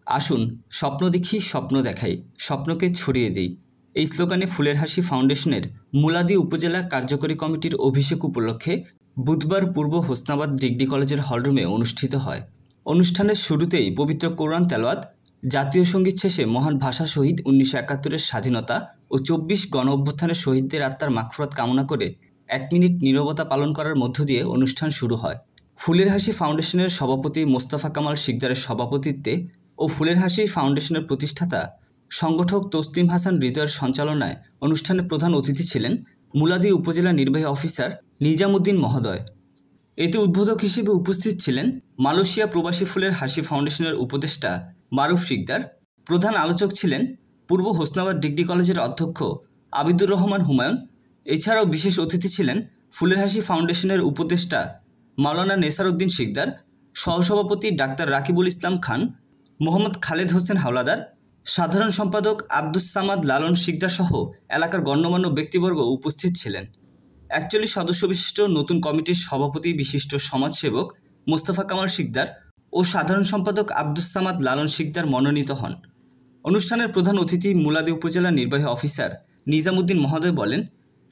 আসুন স্বপ্ন দেখি, স্বপ্ন দেখাই, স্বপ্নকে ছড়িয়ে দেই। এই স্লোগানে ফুলের হাসি ফাউন্ডেশনের মুলাদি উপজেলা কার্যকরী কমিটির অভিষেক উপলক্ষে বুধবার পূর্ব হোসনাবাদ ডিগ্রি কলেজের হলরুমে অনুষ্ঠিত হয়। অনুষ্ঠানের শুরুতেই পবিত্র কোরআন তেলাওয়াত, জাতীয় সঙ্গীত শেষে মহান ভাষা শহীদ 1971-এর স্বাধীনতা ও 24 গণ অভ্যুত্থানের শহীদদের আত্মার মাগফিরাত কামনা করে 1 মিনিট নীরবতা পালন করার মধ্য দিয়ে অনুষ্ঠান শুরু হয়। ফুলের হাসি ফাউন্ডেশনের সভাপতি মোস্তফা কামাল শিকদারের সভাপতিত্বে ও ফুলের হাসি ফাউন্ডেশনের প্রতিষ্ঠাতা সংগঠক তসলিম হাসান হৃদয়ের সঞ্চালনায় অনুষ্ঠানে প্রধান অতিথি ছিলেন মুলাদি উপজেলা নির্বাহী অফিসার নিজামুদ্দিন মহোদয়। এতে উদ্বোধক হিসেবে উপস্থিত ছিলেন মালয়েশিয়া প্রবাসী ফুলের হাসি ফাউন্ডেশনের উপদেষ্টা মারুফ শিকদার। প্রধান আলোচক ছিলেন পূর্ব হোসনাবাদ ডিগ্রি কলেজের অধ্যক্ষ আবিদুর রহমান হুমায়ুন। এছাড়াও বিশেষ অতিথি ছিলেন ফুলের হাসি ফাউন্ডেশনের উপদেষ্টা মাওলানা নেসার উদ্দিন শিকদার, সহসভাপতি ডাক্তার রাকিবুল ইসলাম খান, মোহাম্মদ খালেদ হোসেন হাওলাদার, সাধারণ সম্পাদক আব্দুস সামাদ লালন শিকদার সহ এলাকার গণ্যমান্য ব্যক্তিবর্গ উপস্থিত ছিলেন। 41 সদস্য বিশিষ্ট নতুন কমিটির সভাপতি বিশিষ্ট সমাজসেবক মোস্তফা কামাল শিকদার ও সাধারণ সম্পাদক আব্দুস সামাদ লালন শিকদার মনোনীত হন। অনুষ্ঠানের প্রধান অতিথি মুলাদি উপজেলা নির্বাহী অফিসার নিজামুদ্দিন মহোদয় বলেন,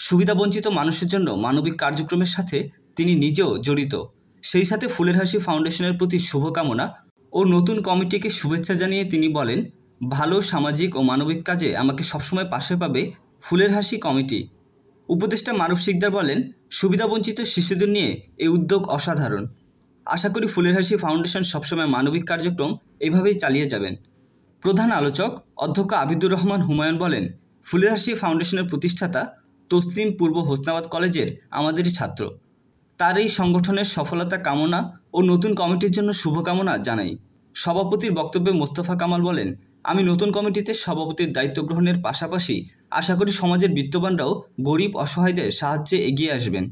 সুবিধাবঞ্চিত মানুষের জন্য মানবিক কার্যক্রমের সাথে তিনি নিজেও জড়িত। সেই সাথে ফুলের হাসি ফাউন্ডেশনের প্রতি শুভকামনা ও নতুন কমিটিকে শুভেচ্ছা জানিয়ে তিনি বলেন, ভালো সামাজিক ও মানবিক কাজে আমাকে সবসময় পাশে পাবে ফুলের হাসি কমিটি। উপদেষ্টা মারুফ শিকদার বলেন, সুবিধাবঞ্চিত শিশুদের নিয়ে এই উদ্যোগ অসাধারণ। আশা করি ফুলের হাসি ফাউন্ডেশন সবসময় মানবিক কার্যক্রম এভাবেই চালিয়ে যাবেন। প্রধান আলোচক অধ্যক্ষ আবিদুর রহমান হুমায়ুন বলেন, ফুলের হাসি ফাউন্ডেশনের প্রতিষ্ঠাতা তসলিম পূর্ব হোসনাবাদ কলেজের আমাদেরই ছাত্র। তার এই সংগঠনের সফলতা কামনা ও নতুন কমিটির জন্য শুভকামনা জানাই। সভাপতির বক্তব্যে মোস্তফা কামাল বলেন, আমি নতুন কমিটিতে সভাপতির দায়িত্ব গ্রহণের পাশাপাশি আশা করি সমাজের বিত্তবানরাও গরিব অসহায়দের সাহায্যে এগিয়ে আসবেন।